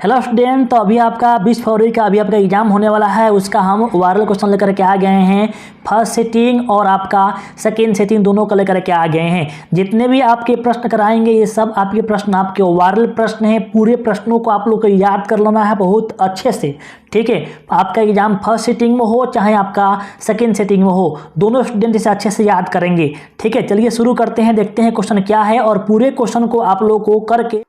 Hello student, तो अभी आपका 20 फरवरी का अभी आपका एग्जाम होने वाला है। उसका हम वायरल क्वेश्चन लेकर के आ गए हैं। फर्स्ट सेटिंग और आपका सेकेंड सेटिंग दोनों का लेकर के आ गए हैं। जितने भी आपके प्रश्न कराएंगे ये सब आपके प्रश्न आपके वायरल प्रश्न हैं। पूरे प्रश्नों को आप लोग को याद कर लेना है बहुत अच्छे से, ठीक है। आपका एग्जाम फर्स्ट सेटिंग में हो चाहे आपका सेकेंड सेटिंग में हो, दोनों स्टूडेंट इसे अच्छे से याद करेंगे, ठीक है। चलिए शुरू करते हैं, देखते हैं क्वेश्चन क्या है। और पूरे क्वेश्चन को आप लोग को करके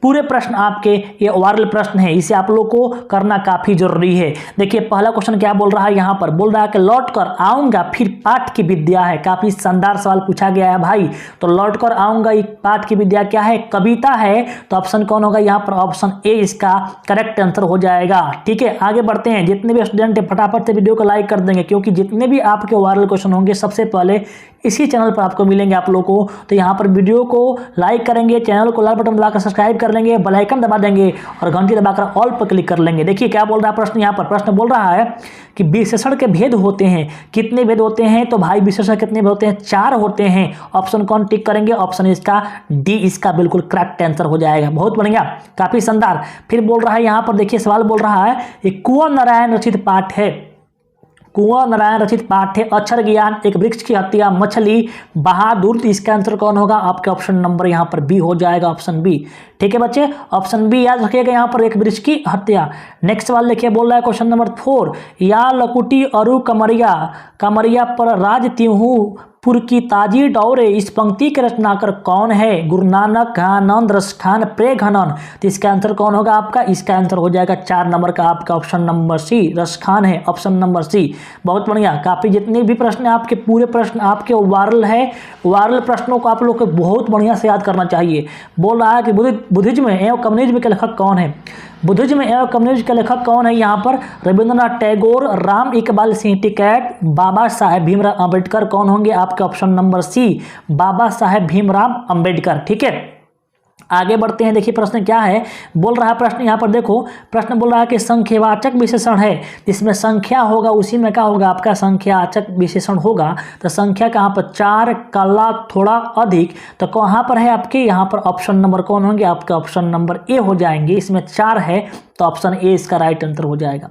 पूरे प्रश्न आपके ये वायरल प्रश्न है, इसे आप लोग को करना काफी जरूरी है। देखिए पहला क्वेश्चन क्या बोल रहा है, यहाँ पर बोल रहा है कि लौट कर आऊंगा फिर पाठ की विद्या है। काफी शानदार सवाल पूछा गया है भाई। तो लौट कर आऊंगा ये पाठ की विद्या क्या है? कविता है। तो ऑप्शन कौन होगा यहाँ पर? ऑप्शन ए इसका करेक्ट आंसर हो जाएगा, ठीक है। आगे बढ़ते हैं। जितने भी स्टूडेंट है फटाफट से वीडियो को लाइक कर देंगे, क्योंकि जितने भी आपके वायरल क्वेश्चन होंगे सबसे पहले इसी चैनल पर आपको मिलेंगे आप लोग को। तो यहाँ पर वीडियो को लाइक करेंगे, चैनल को लाल बटन दबाकर सब्सक्राइब कर लेंगे, बेल आइकन दबा देंगे और घंटी दबाकर ऑल पर क्लिक कर लेंगे। देखिए क्या बोल रहा है प्रश्न। यहाँ पर प्रश्न बोल रहा है कि विशेषण के भेद होते हैं। कितने भेद होते हैं? तो भाई विशेषण कितने भेद होते हैं? 4 होते हैं। ऑप्शन कौन टिक करेंगे? ऑप्शन इसका डी इसका बिल्कुल करेक्ट आंसर हो जाएगा। बहुत बढ़िया, काफी शानदार। फिर बोल रहा है यहाँ पर, देखिए सवाल बोल रहा है कि कुंवर नारायण रचित पाठ है। कुंवर नारायण रचित पाठ है अक्षर ज्ञान, एक वृक्ष की हत्या, मछली, बहादुर। तो इसका आंसर कौन होगा? आपके ऑप्शन नंबर यहाँ पर बी हो जाएगा, ऑप्शन बी, ठीक है बच्चे। ऑप्शन बी याद रखिएगा यहाँ पर, एक वृक्ष की हत्या। नेक्स्ट सवाल देखिए, बोल रहा है क्वेश्चन नंबर 4, या लकुटी अरु कमरिया, कमरिया पर राज त्योहू पुर की ताजी डौरे। इस पंक्ति के रचनाकार कौन है? गुरु नानक, आनंद, रसखान, प्रेघनन। तो इसका आंसर कौन होगा आपका? इसका आंसर हो जाएगा 4 नंबर का आपका ऑप्शन नंबर सी, रसखान है, ऑप्शन नंबर सी। बहुत बढ़िया। काफी जितने भी प्रश्न आपके पूरे प्रश्न आपके वायरल है। वायरल प्रश्नों को आप लोग को बहुत बढ़िया से याद करना चाहिए। बोल रहा है कि बुद्धिज्म एवं कम्युनिज्म के लेखक कौन है? बुद्धिज्म एवं कम्युनिज्म के लेखक कौन है? यहाँ पर रविंद्रनाथ टैगोर, राम इकबाल सिंह टिकैत, बाबा साहेब भीमराव अम्बेडकर। कौन होंगे? आपके option number C, Baba Saheb Bhimrao Ambedkar, ठीक है। आगे बढ़ते हैं। देखिए प्रश्न क्या है, बोल रहा है प्रश्न यहाँ पर देखो। प्रश्न बोल रहा है कि संख्यावाचक विशेषण है, जिसमें संख्या होगा उसी में क्या होगा आपका? संख्यावाचक विशेषण होगा। तो संख्या कहाँ पर? 4, कला, थोड़ा, अधिक। तो कहाँ पर है आपके? यहाँ पर ऑप्शन नंबर कौन होंगे? आपका ऑप्शन नंबर ए हो जाएंगे। इसमें 4 है तो ऑप्शन ए इसका राइट आंसर हो जाएगा।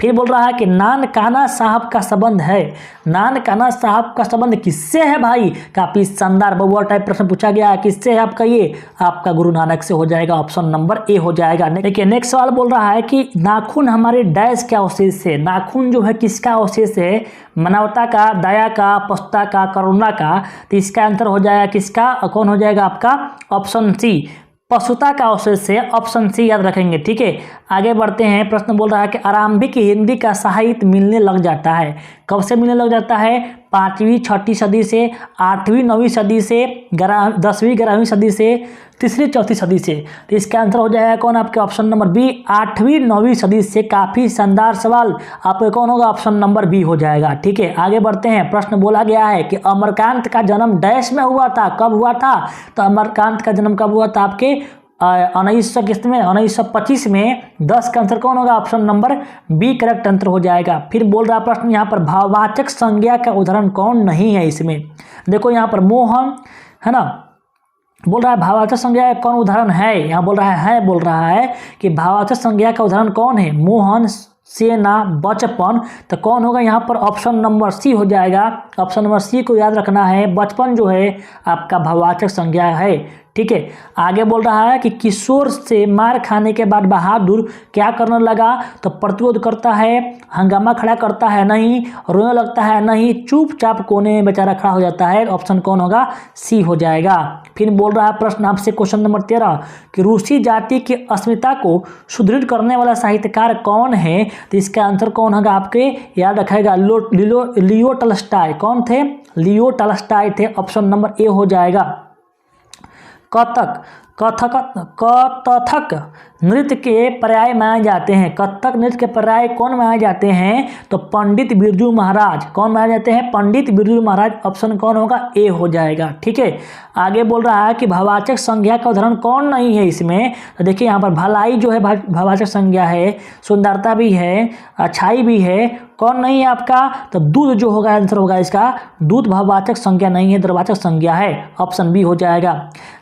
फिर बोल रहा है कि नानकाना साहब का संबंध है। नानकाना साहब का संबंध किससे है भाई? काफी शानदार बबुआ टाइप प्रश्न पूछा गया है। किससे है आपका? ये आपका गुरु नानक से हो जाएगा, ऑप्शन नंबर ए हो जाएगा। देखिए नेक्स्ट सवाल बोल रहा है कि नाखून हमारे डैश क्या अवशेष है? नाखून जो है किसका अवशेष है? मानवता का, दया का, पशुता का, करुणा का। तो इसका आंसर हो जाएगा किसका? कौन हो जाएगा आपका? ऑप्शन सी, पशुता का अवशेष से, ऑप्शन सी याद रखेंगे, ठीक है। आगे बढ़ते हैं। प्रश्न बोल रहा है कि आरंभिक हिंदी का साहित्य मिलने लग जाता है। कब से मिलने लग जाता है? 5वीं 6वीं सदी से, 8वीं 9वीं सदी से, 10वीं 11वीं सदी से, 3री 4थी सदी से। तो इसका आंसर हो जाएगा कौन? आपके ऑप्शन नंबर बी, 8वीं 9वीं सदी से। काफी शानदार सवाल। आपको कौन होगा? ऑप्शन नंबर बी हो जाएगा, ठीक है। आगे बढ़ते हैं। प्रश्न बोला गया है कि अमरकांत का जन्म डैश में हुआ था। कब हुआ था? तो अमरकांत का जन्म कब हुआ था? आपके 1925 में। 10 का आंसर कौन होगा? Option number B correct answer हो जाएगा। फिर बोल रहा प्रश्न यहाँ पर भाववाचक संज्ञा का उदाहरण कौन नहीं है इसमें? देखो यहाँ पर मोहन है ना, बोल रहा है भाववाचक संज्ञा का कौन उदाहरण है? यहाँ बोल रहा है कि भाववाचक संज्ञा का उदाहरण कौन है? मोहन, सेना, बचपन। तो कौन होगा यहाँ पर? ऑप्शन नंबर सी हो जाएगा। ऑप्शन नंबर सी को याद रखना है। बचपन जो है आपका भाववाचक संज्ञा है, ठीक है। आगे बोल रहा है कि किशोर से मार खाने के बाद बहादुर क्या करने लगा? तो प्रतिरोध करता है, हंगामा खड़ा करता है नहीं, रोने लगता है नहीं, चुपचाप कोने में बेचारा खड़ा हो जाता है। ऑप्शन कौन होगा? सी हो जाएगा। फिर बोल रहा है प्रश्न आपसे क्वेश्चन नंबर 13 कि रूसी जाति की अस्मिता को सुदृढ़ करने वाला साहित्यकार कौन है? तो इसका आंसर कौन होगा? आपके याद रखेगा लियो टॉल्स्टॉय। कौन थे? लियो टॉल्स्टॉय थे, ऑप्शन नंबर ए हो जाएगा। कथक नृत्य के पर्याय माने जाते हैं। कथक नृत्य के पर्याय कौन माने जाते हैं? तो पंडित बिरजू महाराज। कौन माने जाते हैं? पंडित बिरजू महाराज। ऑप्शन कौन होगा? ए हो जाएगा, ठीक है। आगे बोल रहा है कि भाववाचक संज्ञा का उदाहरण कौन नहीं है इसमें? तो देखिए यहाँ पर भलाई जो है भाववाचक संज्ञा है, सुंदरता भी है, अच्छाई भी है, कौन नहीं है आपका, तो दूध जो होगा आंसर होगा इसका, दूध भाववाचक संज्ञा नहीं है, द्रवाचक संज्ञा है, ऑप्शन बी हो जाएगा।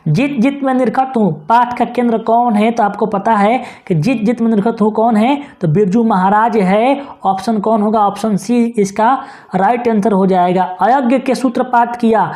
जित जित में निरखत हूँ पाठ का केंद्र कौन है, तो आपको पता है कि जित जित में निरखत हूँ कौन है, तो बिरजू महाराज है, ऑप्शन कौन होगा, ऑप्शन सी इसका राइट आंसर हो जाएगा। अयज्ञ के सूत्रपात किया,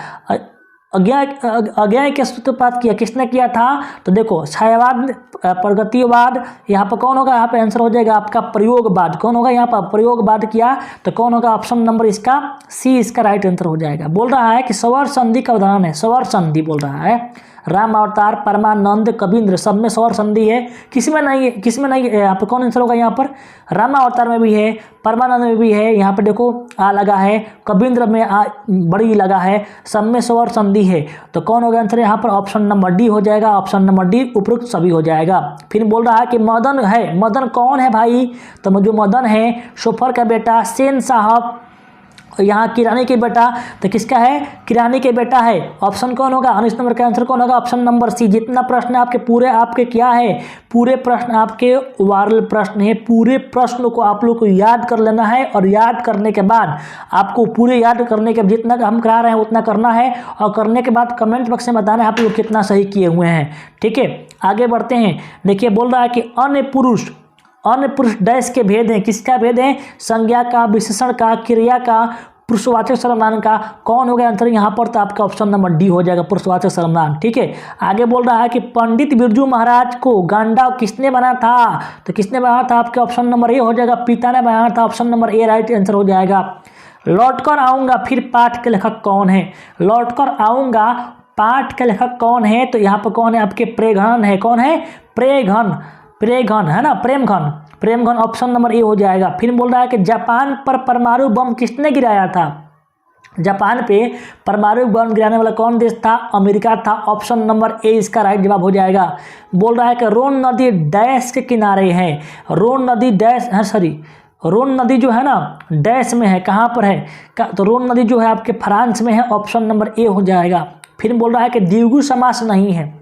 अज्ञा के सूत्रपात किया किसने किया था, तो देखो छायावाद प्रगतिवाद, यहाँ पर कौन होगा, यहाँ पे आंसर हो जाएगा आपका प्रयोगवाद, कौन होगा यहाँ पर प्रयोगवाद किया, तो कौन होगा, ऑप्शन नंबर इसका सी इसका राइट आंसर हो जाएगा। बोल रहा है कि स्वर संधि का उदाहरण है, स्वर संधि बोल रहा है, राम अवतार, परमानंद, कबींद्र सब में स्वर संधि है, किसमें नहीं है, किसमें नहीं है, यहाँ पर कौन आंसर होगा, यहाँ पर राम अवतार में भी है, परमानंद में भी है, यहाँ पर देखो आ लगा है, कबींद्र में आ बड़ी लगा है, सब में स्वर संधि है, तो कौन होगा आंसर यहाँ पर, ऑप्शन नंबर डी हो जाएगा, ऑप्शन नंबर डी उपरोक्त सभी हो जाएगा। फिर बोल रहा है कि मदन है, मदन कौन है भाई, तो जो मदन है शोफर का बेटा, सेन साहब, यहाँ किरानी के बेटा, तो किसका है, किरानी के बेटा है, ऑप्शन कौन होगा, 19 नंबर का आंसर कौन होगा, ऑप्शन नंबर सी। जितना प्रश्न आपके पूरे आपके क्या है, पूरे प्रश्न आपके वायरल प्रश्न है, पूरे प्रश्न को आप लोग को याद कर लेना है, और याद करने के बाद आपको पूरे याद करने के जितना हम करा रहे हैं उतना करना है, और करने के बाद कमेंट बॉक्स में बताना है आप लोग कितना सही किए हुए हैं। ठीक है, आगे बढ़ते हैं। देखिए बोल रहा है कि अन्य पुरुष डैश के भेद हैं, किसका भेद है, संज्ञा का, विशेषण का, क्रिया का, पुरुषवाचक सर्वनाम का, कौन हो गया आंसर यहाँ पर, तो आपका ऑप्शन नंबर डी हो जाएगा, पुरुषवाचक सर्वनाम। ठीक है, आगे बोल रहा है कि पंडित बिरजू महाराज को गांडा किसने बना था, तो किसने बनाया था, आपके ऑप्शन नंबर ए हो जाएगा, पिता ने बनाया था, option number A right answer हो जाएगा। लौटकर आऊँगा फिर पाठ के लेखक कौन है, लौटकर आऊँगा पाठ के लेखक कौन है, तो यहाँ पर कौन है, आपके प्रेघन है, कौन है, प्रेघन है ना, प्रेमघन ऑप्शन नंबर ए हो जाएगा। फिर बोल रहा है कि जापान पर परमाणु बम किसने गिराया था, जापान पे परमाणु बम गिराने वाला कौन देश था, अमेरिका था, ऑप्शन नंबर ए इसका राइट जवाब हो जाएगा। बोल रहा है कि रोन नदी डैश के किनारे है, रोन नदी डैश है, सॉरी रोन नदी जो है ना डैश में है, कहाँ पर है, तो रोन नदी जो है आपके फ्रांस में है, ऑप्शन नंबर ए हो जाएगा। फिर बोल रहा है कि द्विगु समास नहीं है,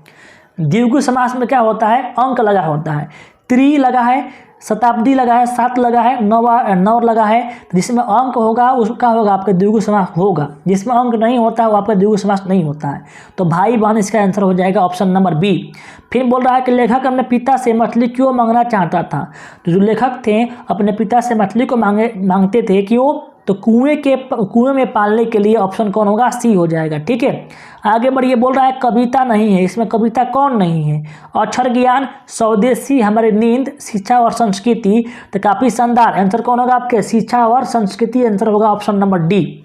द्विगु समास में क्या होता है, अंक लगा होता है, त्रि लगा है, शताब्दी लगा है, सात लगा है, नौ लगा है, जिसमें अंक होगा उसका होगा आपका द्विगु समास होगा, जिसमें अंक नहीं होता है वो आपका द्विगु समास नहीं होता है, तो भाई बहन इसका आंसर हो जाएगा ऑप्शन नंबर बी। फिर बोल रहा है कि लेखक अपने पिता से मछली क्यों मांगना चाहता था, तो जो लेखक थे अपने पिता से मछली को मांगते थे क्यों, तो कुएं में पालने के लिए, ऑप्शन कौन होगा, सी हो जाएगा। ठीक है, आगे बढ़िए। बोल रहा है कविता नहीं है, इसमें कविता कौन नहीं है, अक्षर ज्ञान, स्वदेशी, हमारी नींद, शिक्षा और संस्कृति, तो काफी शानदार आंसर कौन होगा आपके, शिक्षा और संस्कृति आंसर होगा ऑप्शन नंबर डी।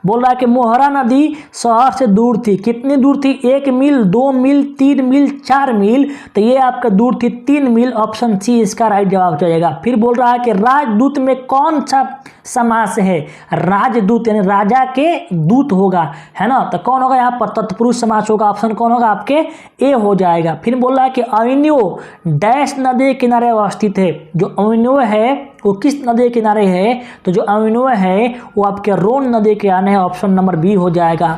बोल रहा है कि मोहरा नदी शहर से दूर थी, कितनी दूर थी, 1 मील, 2 मील, 3 मील, 4 मील, तो ये आपका दूर थी 3 मील, ऑप्शन सी इसका राइट जवाब हो जाएगा। फिर बोल रहा है कि राजदूत में कौन सा समास है, राजदूत यानी राजा के दूत होगा, है ना, तो कौन होगा यहाँ पर, तत्पुरुष समास होगा, ऑप्शन कौन होगा आपके ए हो जाएगा। फिर बोल रहा है कि अविन्यो डैश नदी के किनारे अवस्थित है, जो अविन्यो है वो किस नदी के किनारे है, तो जो अविन्यो है वो आपके रोन नदी के किनारे है, ऑप्शन नंबर बी हो जाएगा।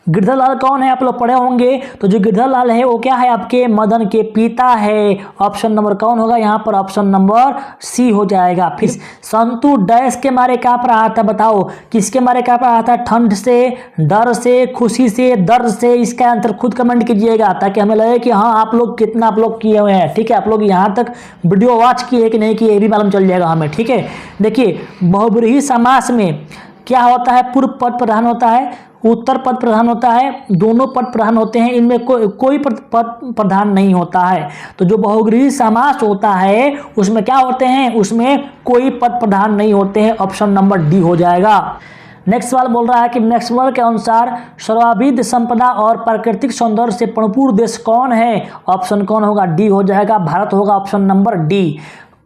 गिरधरलाल कौन है, आप लोग पढ़े होंगे, तो जो गिरधरलाल है वो क्या है, आपके मदन के पिता है, ऑप्शन नंबर कौन होगा यहाँ पर, ऑप्शन नंबर सी हो जाएगा। फिर संतु डैश के मारे काँप रहा था, बताओ किसके मारे काँप रहा था, ठंड से, डर से, खुशी से, दर्द से, इसका आंसर खुद कमेंट कीजिएगा ताकि हमें लगे कि हाँ आप लोग कितना आप लोग किए हुए हैं। ठीक है, आप लोग यहाँ तक वीडियो वॉच किए कि नहीं किए ये भी मालूम चल जाएगा हमें। ठीक है, देखिए बहुब्रीहि समास में क्या होता है, पूर्व पद प्रधान होता है, उत्तर पद प्रधान होता है, दोनों पद प्रधान होते हैं, इनमें कोई पद प्रधान नहीं होता है। तो जो बहुब्रीहि समास होता है उसमें क्या होते हैं, उसमें कोई पद प्रधान नहीं होते हैं, ऑप्शन नंबर डी हो जाएगा। नेक्स्ट सवाल बोल रहा है कि मैक्सवेल के अनुसार सर्वाविध संपदा और प्राकृतिक सौंदर्य से परिपूर्ण देश कौन है, ऑप्शन कौन होगा, डी हो जाएगा, भारत होगा, ऑप्शन नंबर डी।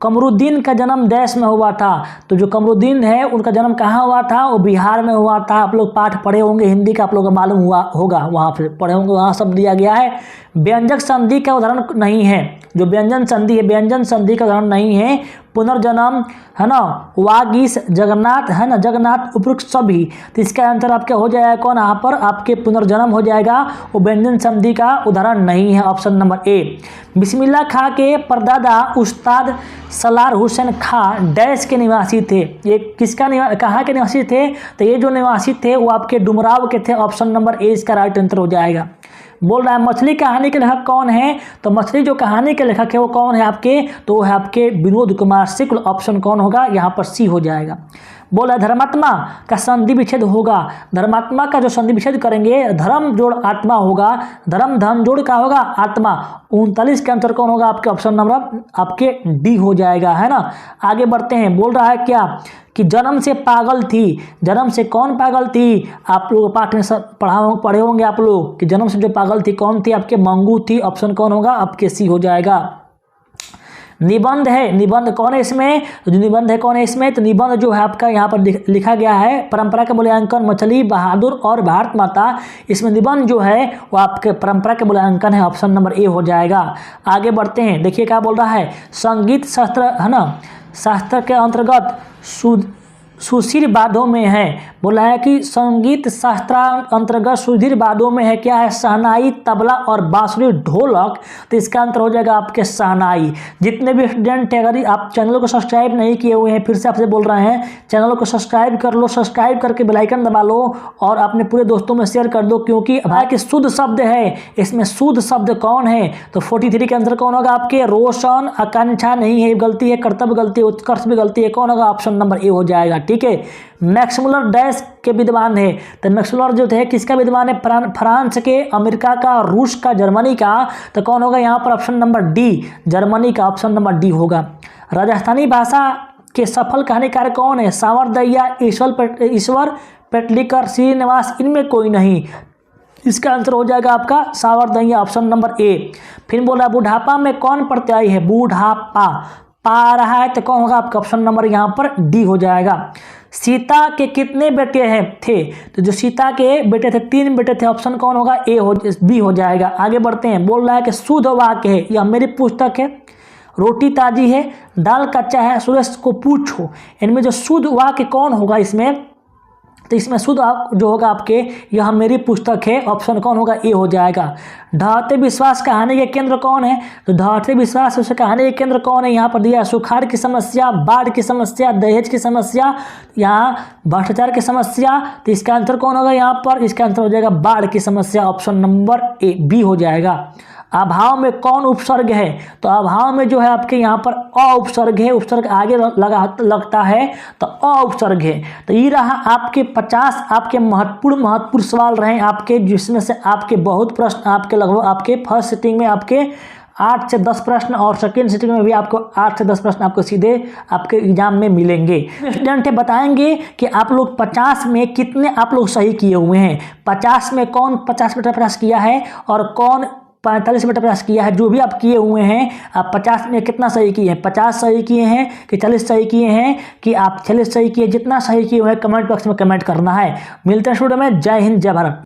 कमरुद्दीन का जन्म देश में हुआ था, तो जो कमरुद्दीन है उनका जन्म कहाँ हुआ था, वो बिहार में हुआ था। आप लोग पाठ पढ़े होंगे हिंदी का, आप लोगों को मालूम हुआ होगा, वहाँ पे पढ़े होंगे, वहाँ सब दिया गया है। व्यंजक संधि का उदाहरण नहीं है, जो व्यंजन संधि है व्यंजन संधि का उदाहरण नहीं है, पुनर्जन्म, है ना, वागीश, जगन्नाथ, है ना, जगन्नाथ, उपरोक्त सभी। तो इसका आंसर आपका हो जाएगा कौन, यहाँ पर आपके पुनर्जन्म हो जाएगा, वो व्यंजन संधि का उदाहरण नहीं है, ऑप्शन नंबर ए। बिस्मिल्लाह खां के परदादा उस्ताद सलार हुसैन खां डैश के निवासी थे, ये किसका कहाँ के निवासी थे, तो ये जो निवासी थे वो आपके डुमराव के थे, ऑप्शन नंबर ए इसका राइट आंसर हो जाएगा। बोल रहा है मछली कहानी के लेखक कौन है, तो मछली जो कहानी के लेखक है वो कौन है आपके, तो वो है आपके विनोद कुमार शुक्ल, ऑप्शन कौन होगा, यहाँ पर सी हो जाएगा। बोला धर्मात्मा का संधि विच्छेद होगा, धर्मात्मा का जो संधि विच्छेद करेंगे धर्म जोड़ आत्मा होगा, धर्म धन जोड़ का होगा आत्मा। 39 का आंसर कौन होगा आपके, ऑप्शन नंबर आपके डी हो जाएगा, है ना। आगे बढ़ते हैं, बोल रहा है क्या कि जन्म से पागल थी, जन्म से कौन पागल थी, आप लोग पाठ में पढ़े होंगे आप लोग कि जन्म से जो पागल थी कौन थी, आपके मंगू थी, ऑप्शन कौन होगा आपके सी हो जाएगा। निबंध है, निबंध कौन है इसमें, तो जो निबंध है कौन है इसमें, तो निबंध जो है आपका यहाँ पर लिखा गया है परंपरा के मूल्यांकन मछली, बहादुर और भारत माता। इसमें निबंध जो है वो आपके परंपरा के मूल्यांकन है, ऑप्शन नंबर ए हो जाएगा। आगे बढ़ते हैं, देखिए क्या बोल रहा है, संगीत शास्त्र, है ना, शास्त्र के अंतर्गत सुधीर वाद्यों में है, बोला है कि संगीत शास्त्र अंतर्गत सुधीर वाद्यों में है क्या है, शहनाई, तबला और बांसुरी, ढोलक। तो इसका आंसर हो जाएगा आपके शहनाई। जितने भी स्टूडेंट है, अगर आप चैनल को सब्सक्राइब नहीं किए हुए हैं, फिर से आपसे बोल रहे हैं चैनल को सब्सक्राइब कर लो, सब्सक्राइब करके बेल आइकन दबा लो और अपने पूरे दोस्तों में शेयर कर दो, क्योंकि भाई कि शुद्ध शब्द है, इसमें शुद्ध शब्द कौन है, तो 43 के आंसर कौन होगा आपके, रोशन, आकांक्षा नहीं है, गलती है, कर्तव्य गलती है, उत्कर्ष भी गलती है, कौन होगा, ऑप्शन नंबर ए हो जाएगा। ठीक है, मैक्समुलर डैश के विद्वान है, तो मैक्समुलर जो थे किसका विद्वान है, फ्रांस के, अमेरिका का, रूस का, जर्मनी का। तो कौन होगा यहाँ पर, ऑप्शन नंबर डी, जर्मनी का, ऑप्शन नंबर डी होगा। राजस्थानी भाषा के सफल कहानीकार कौन है, सावरदैया, ईश्वर पेटलिकर, श्रीनिवास, इनमें कोई नहीं। इसका आंसर हो जाएगा आपका सावरदैया, ऑप्शन नंबर ए। फिर बोला बुढ़ापा में कौन प्रत्यय है, बुढ़ापा पा रहा है, तो कौन होगा आपका, ऑप्शन नंबर यहाँ पर डी हो जाएगा। सीता के कितने बेटे हैं थे, तो जो सीता के बेटे थे 3 बेटे थे, ऑप्शन कौन होगा, बी हो जाएगा। आगे बढ़ते हैं, बोल रहा है कि शुद्ध वाक्य है, यह मेरी पुस्तक है, रोटी ताजी है, दाल कच्चा है, सुरेश को पूछो। इनमें जो शुद्ध वाक्य कौन होगा इसमें, तो इसमें शुद्ध जो होगा आपके, यह मेरी पुस्तक है, ऑप्शन कौन होगा, ए हो जाएगा। ढहते विश्वास कहानी के केंद्र कौन है, तो ढहते विश्वास उस कहानी के केंद्र कौन है, यहाँ पर दिया सुखाड़ की समस्या, बाढ़ की समस्या, दहेज की समस्या, यहाँ भ्रष्टाचार की समस्या। तो इसका आंसर कौन होगा यहाँ पर, इसका आंसर हो जाएगा बाढ़ की समस्या, ऑप्शन नंबर ए, बी हो जाएगा। अभाव में कौन उपसर्ग है, तो अभाव में जो है आपके यहाँ पर अ उपसर्ग है, उपसर्ग आगे लगता है तो अ उपसर्ग है। तो ये रहा आपके 50 आपके महत्वपूर्ण सवाल रहे आपके, जिसमें से आपके बहुत प्रश्न आपके लगभग आपके फर्स्ट सिटिंग में आपके 8 से 10 प्रश्न और सेकेंड सिटिंग में भी आपको 8 से 10 प्रश्न आपको सीधे आपके एग्जाम में मिलेंगे। स्टूडेंट बताएंगे कि आप लोग 50 में कितने आप लोग सही किए हुए हैं, 50 में कौन 50 मीटर प्रयास किया है और कौन 45 मीटर प्रयास किया है। जो भी आप किए हुए हैं, आप 50 में कितना सही किए हैं, 50 सही किए हैं कि 40 सही किए हैं कि आप 40 सही किए, जितना सही किए हुए हैं कमेंट बॉक्स में कमेंट करना है। मिलते हैं स्टूडियो में, जय हिंद जय भारत।